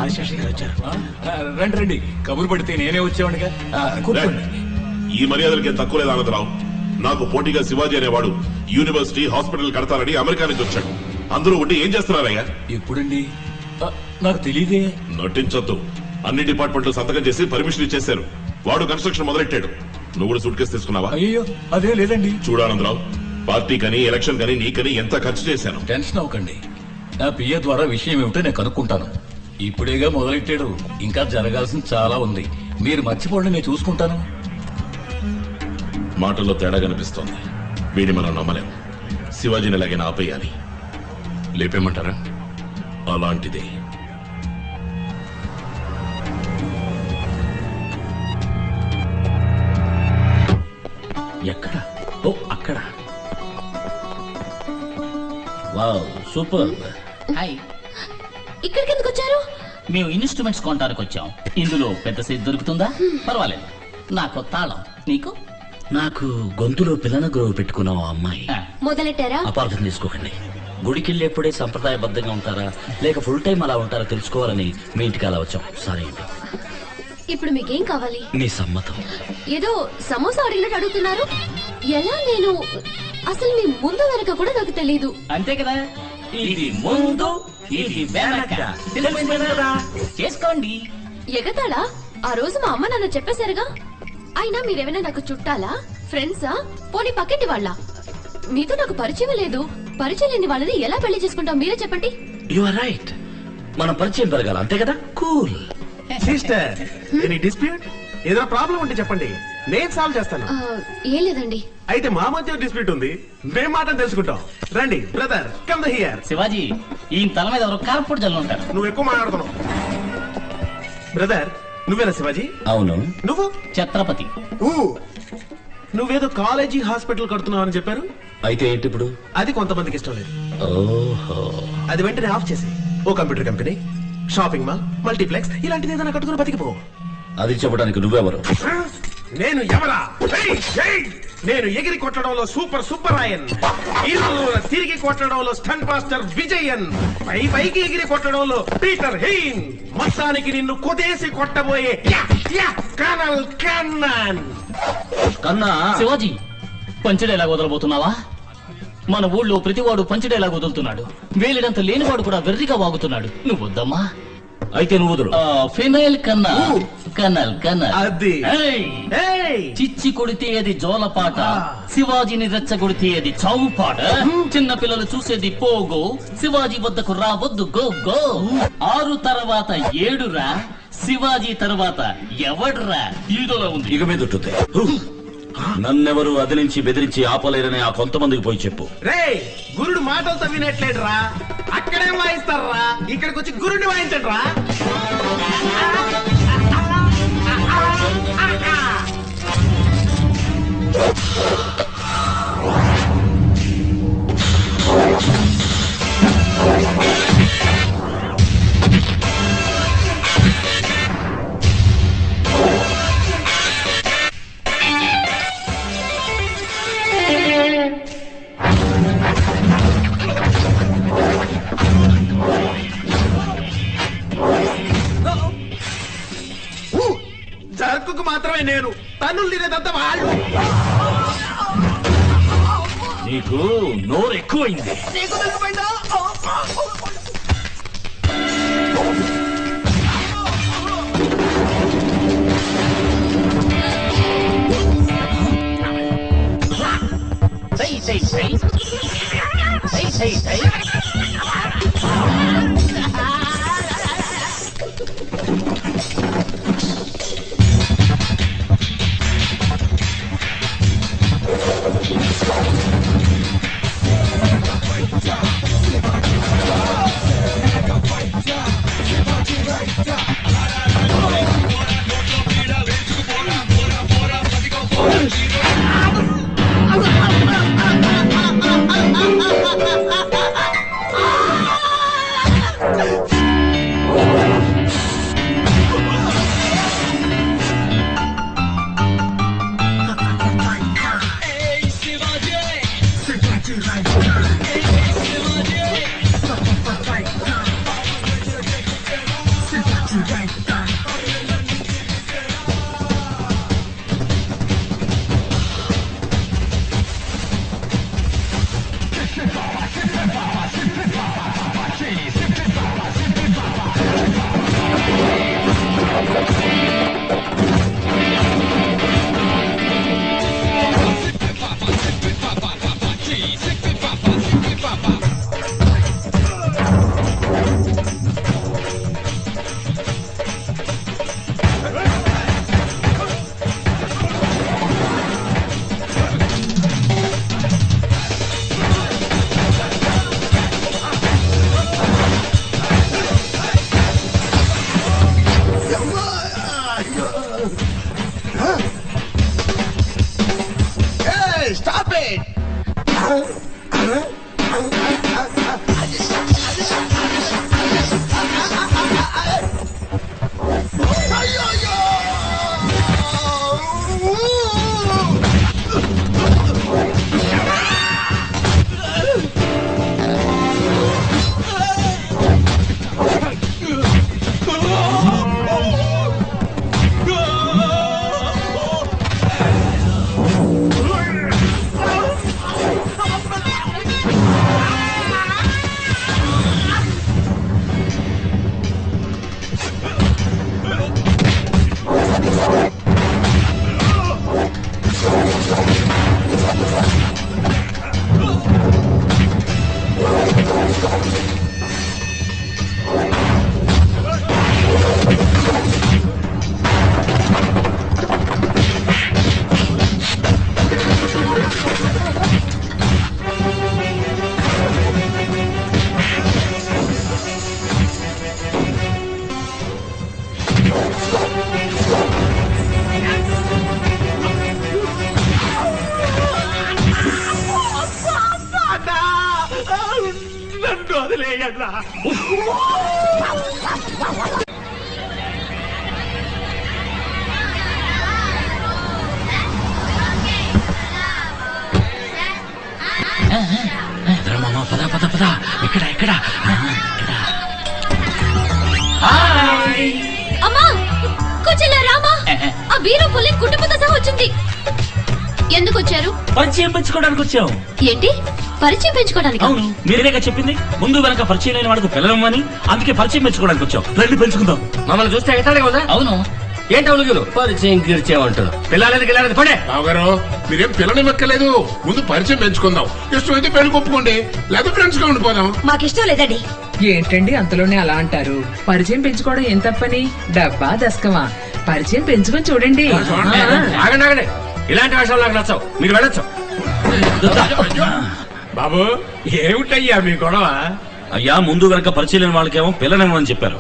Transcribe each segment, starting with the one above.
ఆదిశేషయ్య గారు వచ్చారు. రండి రండి, కబురు పడితే నేనే వచ్చేవాడిగా. కూర్చోండి. ఈ మర్యాదలకి తక్కువ లేదు ఆనందరావు. నాకు పోటీగా శివాజీ అనేవాడు యూనివర్సిటీ హాస్పిటల్ కడతారని అమెరికా నుంచి వచ్చాడు. అందరూ ఉండి ఏం చేస్తున్నారయ్యా? ఎప్పుడండి? నాకు తెలియదే. నటించొద్దు. అన్ని డిపార్ట్మెంట్లు సంతకం చేసి పర్మిషన్ ఇచ్చేశారు. వాడు కన్స్ట్రక్షన్ మొదలెట్టాడు. నువ్వు కూడా సూట్ కేసు తీసుకున్నావా? అయ్యో అదే లేదండి. చూడానందరావు, పార్టీ కని ఎలక్షన్ కని నీకని ఎంత ఖర్చు చేశాను. టెన్షన్ అవ్వకండి. నా పిఏ ద్వారా విషయం ఏమిటో నేను కనుక్కుంటాను. ఇప్పుడేగా మొదలెట్టాడు, ఇంకా జరగాల్సింది చాలా ఉంది. మీరు మర్చిపోండి, నేను చూసుకుంటాను. మాటల్లో తేడా కనిపిస్తోంది. వీడిని మనం నమ్మలేం. శివాజీని ఎలాగైనా ఆపేయాలి. లేపేమంటారా? అలాంటిదే. ఎక్కడ? ఓ అక్కడ. Wow, super. హాయ్, ఇక్కడికి ఎందుకు వచ్చారు? మేము ఇన్స్ట్రుమెంట్స్ కొనడానికి వచ్చాం. ఇందులో పెద్ద సైజ్ దొరుకుతుందా? పర్వాలేదు. నాకు తాళం, నీకు? నాకు గొంతులో పిల్లన గ్రోవ్ పెట్టుకున్నాం ఆ అమ్మాయి. మొదలెట్టారా? అపార్థం తీసుకోకండి. గుడికి వెళ్ళేప్పుడే సంప్రదాయబద్ధంగా ఉంటారా లేక ఫుల్ టైం అలా ఉంటారా తెలుసుకోవాలని మీ ఇంటికి అలా వచ్చాం. సారీ అండి. ఇప్పుడు మీకేం కావాలి? మీ సమ్మతం. ఏదో సమోసా అడిగినట్టు అడుగుతున్నారు. ఎలా? నేను అసలు మీ ముందు వెనక కూడా నాకు తెలీదు. అంతే కదా, ఇది ముందు ఇది వెనక. తెలిసిందే కదా, చేసుకోండి. ఎగతాడా? ఆ రోజు మా అమ్మ నాన్న చెప్పేశారుగా. అయినా మీరేమైనా నాకు చుట్టాలా, ఫ్రెండ్సా, పోనీ పక్కింటి వాళ్ళ? మీతో నాకు పరిచయం లేదు. పరిచయం లేని వాళ్ళని ఎలా పెళ్లి చేసుకుంటాం మీరే చెప్పండి. You are right. మనం పరిచయం పెరగాలి, అంతే కదా. కూల్. Sister, any dispute? ఏదైనా ప్రాబ్లం ఉంటే చెప్పండి, నేను సాల్వ్ చేస్తాను. ఏం లేదండి. అయితే మా మధ్య డిస్ప్యూట్ ఉంది, మేం మాట తెలుసుకుంటాం. రండి brother, come the here. Shivaji, ఈ తల మీద ఎవరు కార్పొరేట్ జల్లు ఉంటారు. నువ్వు ఎక్కువ మాట్లాడుతున్నావు. బ్రదర్, నువ్వేనా శివాజీ? అవును. నువ్వు? ఛత్రపతి. నువ్వేదో కాలేజీ హాస్పిటల్ కడుతున్నావు అని చెప్పారు. అయితే ఏంటి ఇప్పుడు? అది కొంతమందికి ఇష్టం లేదు. ఓహో. అది వెంటనే ఆఫ్ చేసి ఓ computer company, shopping mall, multiplex ఇలాంటిది ఏదైనా కట్టుకుని బతికిపో. అది చెప్పడానికి నువ్వెవరు? నేను ఎవరా? నేను ఎగిరి కొట్టడంలో సూపర్ సూపరాయన్, తిరిగి కొట్టడంలో స్టంట్ మాస్టర్ విజయన్, పైకి ఎగిరి కొట్టడంలో పీటర్ హెయిన్, మొత్తానికి నిన్ను కొదేసి కొట్టబోయే కర్నల్ కన్నాన్. కన్నా. శివాజీ, పంచడేలా వదలబోతున్నావా? మన ఊళ్ళో ప్రతివాడు పంచడేలా వదులుతున్నాడు. వేలిడంత లేనివాడు కూడా వెర్రిగా వాగుతున్నాడు. నువ్వు వద్దమ్మా. అయితే నువ్వు వదులు. ఫినైల్ కన్నా. Kernel kernel. అది చిచ్చి కొడితే అది జోలపాట, శివాజీని రెచ్చగొడితే అది చావు పాట. చిన్న పిల్లలు చూసేది పోగో, శివాజీ వద్దకు రావద్దు గో గో. 6 తర్వాత 7 రా, శివాజీ తర్వాత ఎవడ్రా? ఈదోలో ఉంది. ఇక మీద ఉంటుంది. నన్నెవరు అదిలించి బెదిరించి ఆపలేరని ఆ కొంతమందికి పోయి చెప్పు. రే, గురుడు మాటలతో వినట్లేడురా, అక్కడే వాయిస్తారా, ఇక్కడికి వచ్చి గురుడిని వాయించండిరా. జర్కుకు మాత్రమే నేను, తన్నులు తినేదంతా వాళ్ళు. నీకు నోరు ఎక్కువైంది. నీకు తెలిసిపోయిందా? Stop it. నన్ను వదిలేయన్నా. పద పద పద. ఇక్కడ ఇక్కడ అమ్మా కూర్చోలే రామా. ఆ వీరు పుల్లి కుటుంబంతో సహా వచ్చింది. ఎందుకు వచ్చారు? పరిచయం పెంచుకోవడానికి వచ్చాం. ఏంటి పరిచయం పెంచుకోవడానికి? అవును, మీరేగా చెప్పింది ముందు వెనక పరిచయం లేని వాళ్ళకి పిల్లలమని. అందుకే పరిచయం పెంచుకోవడానికి వచ్చాం. రండి పెంచుకుందాం. మమ్మల్ని చూస్తే ఎగతాళి కదా. అవును, ఏంటి అవును పరిచయం గీర్చేమంటారు. పిల్లలది గిల్లది పడే. బావగారు మీరేం పిల్లని మెక్కలేదు. ముందు పరిచయం పెంచుకుందాం. ఇష్టమైతే పెళ్లి కొప్పుకోండి, లేకపోతే ఫ్రెండ్స్ గా ఉండిపోదాం. మాకిష్టం లేదండి. ఏంటండి అంతలోనే అలా అంటారు? పరిచయం పెంచుకోవడం ఏం తప్పని? డబ్బా దశకమా? పరిచయం పెంచుకొని చూడండి. ఆగండి ఆగండి, ఇలాంటి విషయాలు నాకు నచ్చవు. మీరు వెళ్ళొచ్చు. బాబు ఏమిటయ్యా మీ గొడవ? అయ్యా ముందు వెనక పరిచయం లేని వాళ్ళకేమో పిల్లనేమని చెప్పారు.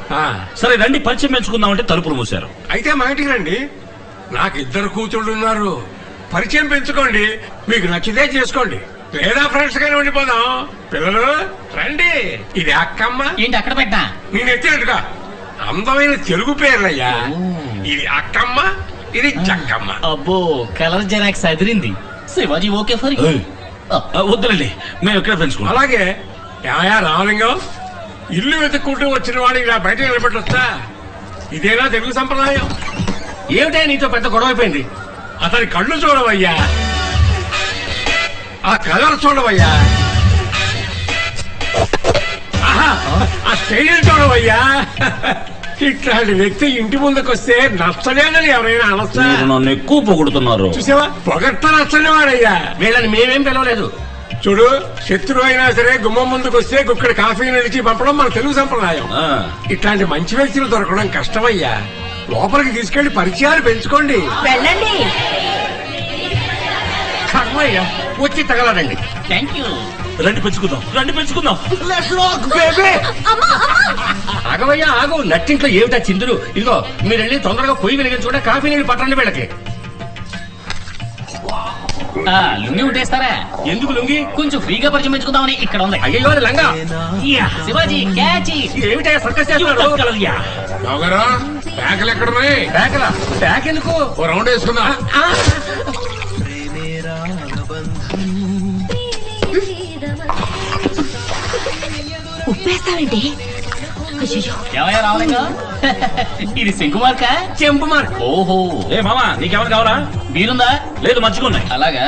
సరే రండి పరిచయం పెంచుకుందామంటే తలుపులు మూసారు. అయితే మా ఇంటికి రండి. నాకు ఇద్దరు కూతుళ్ళు ఉన్నారు. పరిచయం పెంచుకోండి, మీకు నచ్చితే చేసుకోండి, లేదా ఫ్రెండ్స్ గానే ఉండిపోదాం. పిల్లలు రండి. ఇది అక్కమ్మ. ఏంటి అక్కడ పెట్టా? నేను ఎత్తినట్టుగా అందమైన తెలుగు పేర్లయ్యా. ఇది అక్కమ్మ, ఇది చక్కమ్మ. అబ్బో కలర్ జెరాక్స్ అదిరింది. Shivaji okay for you. వద్దులండి, మేము ఇక్కడ పెంచుకుంటాం. అలాగే యాయా రామలింగం, ఇల్లు వెతుక్కుంటూ వచ్చిన వాడు ఇలా బయట నిలబెట్టొచ్చా? ఇదేనా తెలుగు సంప్రదాయం? ఏమిటా నీతో పెద్ద గొడవ అయిపోయింది? అతని కళ్ళు చూడవయ్యా, ఆ కలర్ చూడవయ్యా, ఆహా, ఆ స్టైల్ చూడవయ్యా. ఇట్లాంటి వ్యక్తి ఇంటి ముందుకొస్తే నచ్చలేదని ఎవరైనా అనొచ్చా? మీరు నన్ను ఎక్కువ పొగుడుతున్నారు. చూసావా, పొగట్ట నచ్చని వాడయ్యా. వీళ్ళని మేమేం పిలవలేదు. చూడు, శత్రువు అయినా సరే గుమ్మం ముందుకు వస్తే గుక్కడి కాఫీ నిలిచి పంపడం మన తెలుగు సంప్రదాయం. ఇట్లాంటి మంచి వ్యక్తులు దొరకడం కష్టమయ్యా. లోపలికి తీసుకెళ్లి పరిచయాలు పెంచుకోండి. వెళ్ళండి. కర్మయ్యా, వచ్చి తగలడండి. Thank you. రండి పెంచుకుందాం, రండి పెంచుకుందాం. ఆగవయ్యా ఆగు. నట్టింట్లో ఏమిటా చిందులు? ఇదిగో మీరు వెళ్ళి తొందరగా పొయ్యి వెలిగించుకుంటే కాఫీ నీళ్ళు పట్టండి వీళ్ళకి. లుంగి ఉట్టేస్తారా? ఎందుకు లుంగి? కొంచెం ఫ్రీగా పరిచయం పెంచుకుందామని. ఇక్కడ ఉంది. అయ్యో అది లంగా. శివాజీ క్యాచ్. ఏమిటా సర్కస్ చేస్తున్నారు? బావగారు, ప్యాకలు ఎక్కడున్నాయి? ప్యాకలా? ప్యాక్ ఎందుకు? ఓ రౌండ్ వేసుకుందాం. ఉప్పేస్తావేంటి? ఏమయ్యా రామలింగం, ఇది శంకు మార్క చెంపు మార్క్. ఓహో ఏ మామా నీకేమైనా కావాలా? బీరుందా? లేదు మంచిగున్నాయి. అలాగా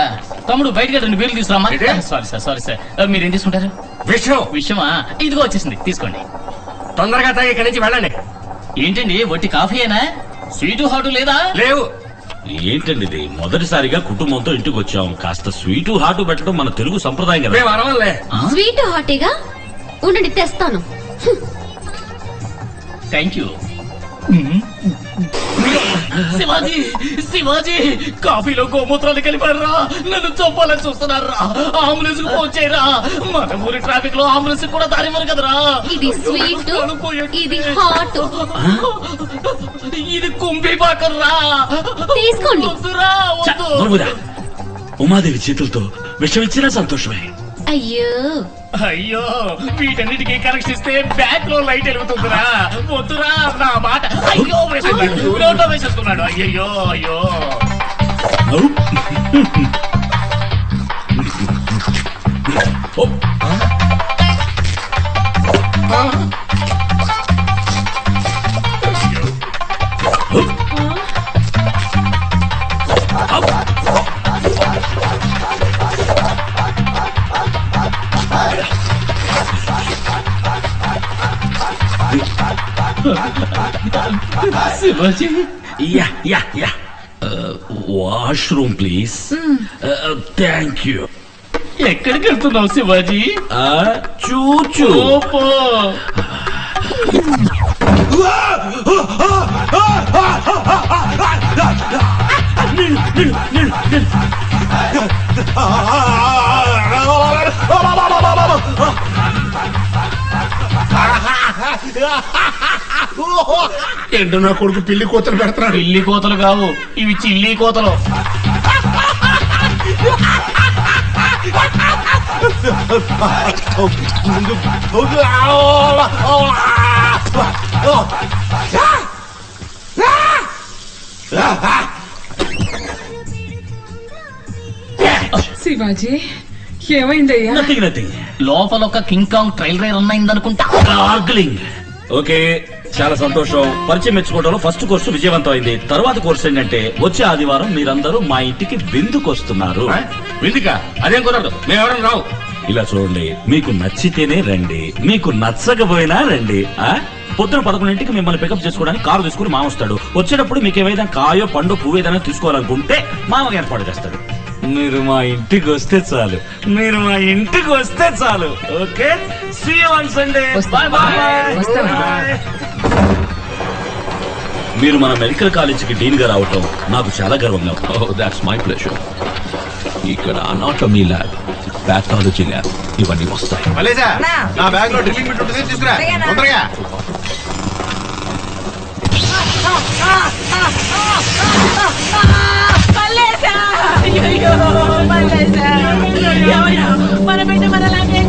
తమ్ముడు బయటకి 2 బీర్లు తీసుకురామా. ఏంటి? సారీ సార్ మీరేం తీసుకుంటారు? విషయం విషయమా? ఇదిగో వచ్చేసింది తీసుకోండి. తొందరగా తాగి ఇక్కడి నుంచి వెళ్ళండి. ఏంటండి వట్టి కాఫీయేనా? స్వీటు హాటు లేదా? లేవు. ఏంటండి ఇది? మొదటిసారిగా కుటుంబంతో ఇంటికి వచ్చాం. కాస్త స్వీటు హాటు పెట్టడం మన తెలుగు సంప్రదాయం కదా. మేము అరవలే. స్వీట్ హాటీగా ఉండండి తెస్తాను. Thank you. శివాజీ కాఫీలో గోమూత్రాలు కలిపారా? నన్ను చంపాలని చూస్తున్నారా? అంబులెన్స్ కు ఫోన్ చేయరా? మన ఊరి ట్రాఫిక్ లో అంబులెన్స్ కూడా దారివ్వరు కదరా. ఇది స్వీట్, ఇది హాట్. ఇది కుంభీ పాకర్రా. తీసుకోండి. వద్దురా, ఛ, వద్దు. నవ్వురా. ఉమాదేవి చేతులతో విషం ఇచ్చినా సంతోషమే. అయ్యో అయ్యో వీటన్నిటికీ కనెక్షన్ ఇస్తే బ్యాక్ లో లైట్ వెలుగుతుందిరా. వద్దురా నా మాట. అయ్యో వేసేస్తున్నాడు, నోట్లో వేసేస్తున్నాడు. అయ్యో అయ్యో నవ్వు. ఓ, శివాజీ యా. Washroom please. Thank you. ఎక్కడికి వెళ్తున్నావు శివాజీ? చూచూ. ఓపో. ఏంటో నా కొడుకు పిల్లి కూతురు పెడతాడు. పిల్లి కోతలు కావు, ఇవి చిల్లి కోతలు. శివాజీ ఏమైందయ్యా? నథింగ్. లోపల ఒక కింగ్ కాంగ్ ట్రైల్ రైల్ అయిందనుకుంటా. గార్గ్లింగ్. ఓకే, చాలా సంతోషం. పరిచయం మెచ్చుకోవడంలో ఫస్ట్ కోర్సు విజయవంతం అయింది. తర్వాత కోర్సు ఏంటంటే వచ్చే ఆదివారం మీరందరూ మా ఇంటికి విందుకు వస్తున్నారు. విందుకా? అదేం కుదరదు, మేము ఎవరైనా రావు. ఇలా చూడండి, మీకు నచ్చితేనే రండి, మీకు నచ్చకపోయినా రండి. పొద్దున 11ంటికి మిమ్మల్ని పికప్ చేసుకోవడానికి కారు తీసుకుని మామ వస్తాడు. వచ్చేటప్పుడు మీకు ఏమైనా కాయో పండు పువ్వు ఏదైనా తీసుకోవాలనుకుంటే మామకి ఏర్పాటు చేస్తాడు. మీరు మా ఇంటికి వస్తే చాలు, okay? See you on Sunday. Bye bye. మీరు మన మెడికల్ కాలేజీకి డీన్ గా రావటం నాకు చాలా గర్వంగా ఉంది. Oh that's my pleasure. ఇక్కడ అనాటమీ ల్యాబ్, పాథాలజీ ల్యాబ్ ఇవన్నీ వస్తాయి. మలేజా నా బ్యాగ్ లో డ్రిల్లింగ్ బిట్ ఉంటుంది, తీసుకురా తొందరగా. మన బిడ్డ మనలాగే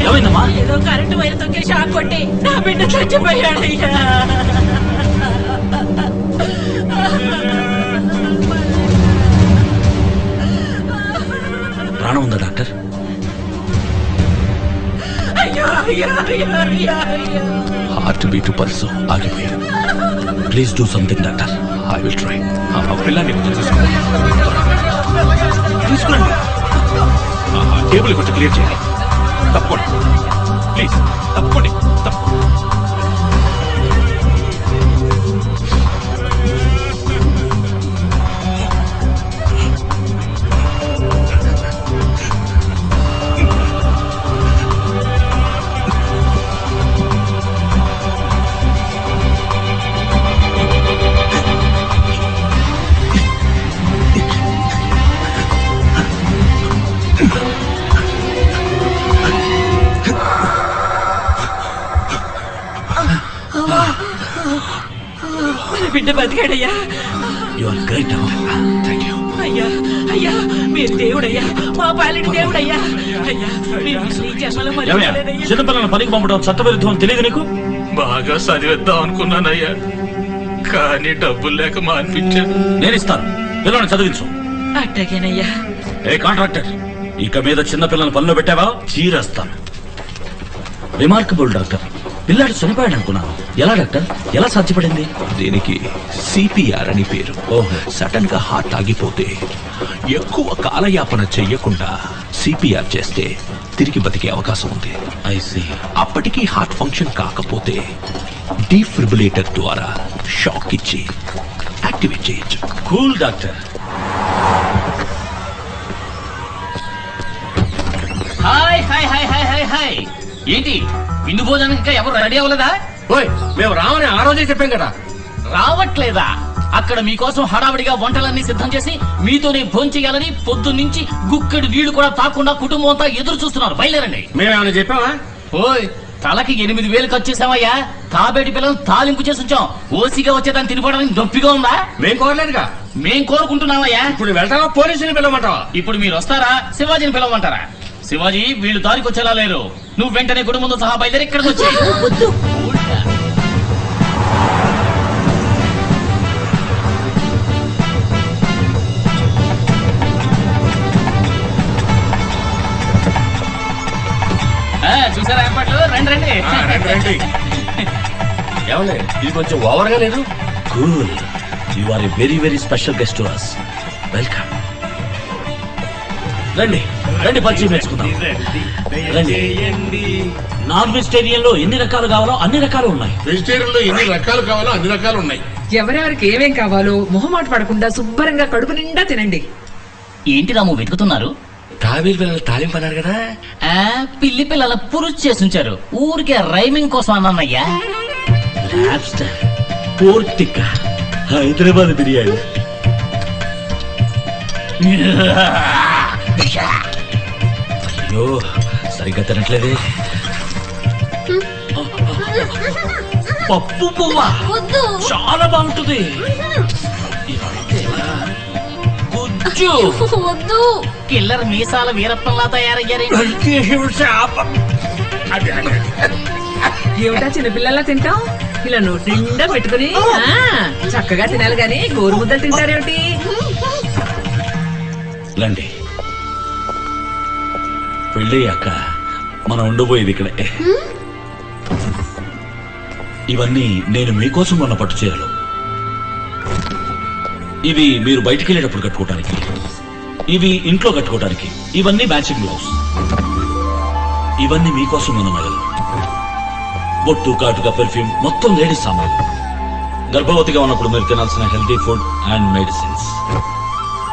ఏమైందమ్మా? ఏదో కరెంటు వైర్ తొక్కి షాక్ కొట్టి నా బిడ్డ చచ్చిపోయాడయ్యా. ప్రాణం ఉందా డాక్టర్? అయ్యో అయ్యో అయ్యో అయ్యో అయ్యో. హార్ట్ బీట్ పల్స్ ఆగిపోయింది. Please do something doctor. I will try. పిల్లాన్ని కొంచెం తీసుకురండి. టేబుల్ కొంచెం క్లియర్ చేయండి. తప్పండి ప్లీజ్, తప్పండి. మన బిడ్డ బతికాడయ్యా. You are great doctor. Thank you. అయ్యా అయ్యా మీరు దేవుడయ్యా, మా పాలిటి దేవుడయ్యా. అయ్యా మీరు ఈ జన్మలో మర్చిపోలేదయ్యా. చిన్నపిల్లల పనికి పంపడం చట్టవిరుద్ధం తెలియదు నీకు? బాగా చదివేద్దాం అనుకున్నానయ్యా, కానీ డబ్బులు లేక మానిపించాను. నేను ఇస్తాను, పిల్లల్ని చదివించు. అట్టగేనయ్యా. ఏ కాంట్రాక్టర్, ఇక మీద చిన్న పిల్లల పనిలో పెట్టావా చీరేస్తాను. Remarkable doctor. పిల్లాడు చనిపోయాడు అనుకున్నాను. ఎలా డాక్టర్, ఎలా సాధ్యపడింది? దీనికి సిపిఆర్ అని పేరు. ఓహో. సడన్ గా హార్ట్ ఆగిపోతే ఎక్కువ కాలయాపన చెయ్యకుండా సిపిఆర్ చేస్తే తిరిగి బతికే అవకాశం ఉంది. I see. అప్పటికీ హార్ట్ ఫంక్షన్ కాకపోతే డిఫిబ్రిలేటర్ ద్వారా షాక్ ఇచ్చి యాక్టివేట్ చేయొచ్చు. Cool doctor. Hi hi hi hi hi hi. ఏంటి విందు భోజనానికి ఇంకా ఎవరు రెడీ అవ్వలేదా? ఓయ్ మేము రామని ఆ రోజే చెప్పాం కదా. రావట్లేదా? అక్కడ మీకోసం హడావిడిగా వంటలన్నీ సిద్ధం చేసి మీతోనే భోంచేయాలని పొద్దున్నుంచి గుక్కడి నీళ్లు కూడా తాకుండా కుటుంబం అంతా ఎదురు చూస్తున్నారు. బయలుదేరండి. మేమేమైనా చెప్పావా? ఓయ్ తలకి 8,000 ఖర్చు చేసామయ్యా. తాబేటి పిల్లలు తాలింపు చేసి ఉంచాం. ఓసిగా వచ్చేదాన్ని తినిపోవడానికి నొప్పిగా ఉందా? మేం కోరలేదుగా. మేం కోరుకుంటున్నామయ్యా. ఇప్పుడు వెళ్తావా పోలీసుని పిలవమంటావా? ఇప్పుడు మీరు వస్తారా శివాజీని పిలవమంటారా? శివాజీ వీళ్ళు దారికి వచ్చేలా లేరు. నువ్వు వెంటనే కుటుంబంతో సహా బయలుదేరి ఇక్కడికి వచ్చి చూసారా ఏర్పాట్లు? రండి రండి. రండి. ఏమండి ఇది కొంచెం ఓవర్ గా లేదు? Cool. You are a very very special guest to us. Welcome. రండి రండి, పరిచయం పెంచుకుందాం. రండి. నాన్ వెజిటేరియన్ లో ఎన్ని రకాలు కావాలో అన్ని రకాలు ఉన్నాయి. వెజిటేరియన్ లో ఎన్ని రకాలు కావాలో అన్ని రకాలు ఉన్నాయి. ఎవరెవరికి ఏమేం కావాలో మొహమాట పడకుండా శుభ్రంగా కడుపు నిండా తినండి. ఏంటి రాము వెతుకుతున్నారు? తాబేలు పిల్లలు తాలింపు అన్నారు కదా. పిల్లి పిల్లల పురుచు చేసి ఉంచారు. ఊరికే రైమింగ్ కోసం అన్నయ్యా. Lobster, pork tikka, Hyderabad biryani. అయ్యో సరిగ్గా తినట్లేదే. పప్పు పువ్వా వద్దు. చాలా బాగుంటుంది. గుజ్జు వద్దు. కిల్లర్ మీసాల వీరప్పంలా తయారయ్యారు. ఏమిటా చిన్నపిల్లలా తింటాం? ఇలా నోటి నిండా పెట్టుకుని చక్కగా తినాలి గాని గోరు ముద్దలు తింటారేమిటి? రండి. పెళ్ళయ్యాక మనం ఉండబోయేది ఇక్కడే. ఇవన్నీ నేను మీకోసం కొన్న పట్టు చీరలు. ఇవి మీరు బయటికి వెళ్ళేటప్పుడు కట్టుకోవటానికి, ఇవి ఇంట్లో కట్టుకోవటానికి. ఇవన్నీ మ్యాచింగ్ బ్లౌజ్. ఇవన్నీ మీకోసం కొన్న నగలు. బొట్టు, కాటుగా, పెర్ఫ్యూమ్, మొత్తం లేడీస్ సామాన్లు. గర్భవతిగా ఉన్నప్పుడు మీరు తినాల్సిన హెల్తీ ఫుడ్ అండ్ మెడిసిన్స్.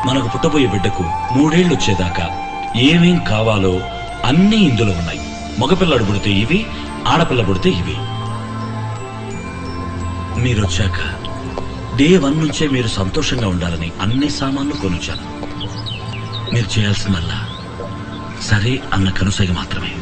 మనకు పుట్టబోయే బిడ్డకు 3 ఏళ్లు వచ్చేదాకా ఏమేం కావాలో అన్నీ ఇందులో ఉన్నాయి. మగపిల్లడు పుడితే ఇవి, ఆడపిల్ల పుడితే ఇవి. మీరొచ్చాక డే 1 నుంచే మీరు సంతోషంగా ఉండాలని అన్ని సామాన్లు కొనుచ్చాను. మీరు చేయాల్సిందల్లా సరే అన్న కనుసైగ మాత్రమే.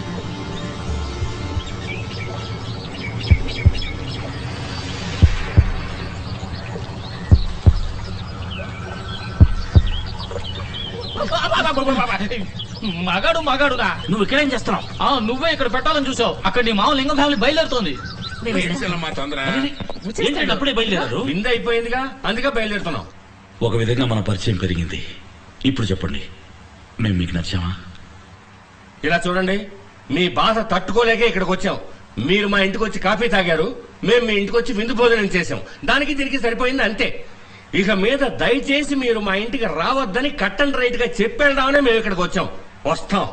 మగాడు మగాడురా. నువ్వు ఇక్కడేం చేస్తున్నావు? నువ్వే ఇక్కడ పెట్టాలని చూసావు. అక్కడ నీ మామ లింగం ఫ్యామిలీ బయలుదేరుతోంది. మా తొందర ఏంటంటే అప్పుడే బయలుదేరారు? విందు అయిపోయిందిగా, అందుకే బయలుదేరుతున్నాం. ఒక విధంగా మన పరిచయం పెరిగింది. ఇప్పుడు చెప్పండి, మేము మీకు నచ్చామా? ఇలా చూడండి, మీ బాధ తట్టుకోలేకే ఇక్కడికి వచ్చాం. మీరు మా ఇంటికి వచ్చి కాఫీ తాగారు, మేము మీ ఇంటికి వచ్చి విందు భోజనం చేసాం. దానికి దీనికి సరిపోయింది అంతే. ఇక మీద దయచేసి మీరు మా ఇంటికి రావద్దని కట్ అండ్ రైట్ గా చెప్పేద్దామనే మేము ఇక్కడికి వచ్చాం. వస్తాం.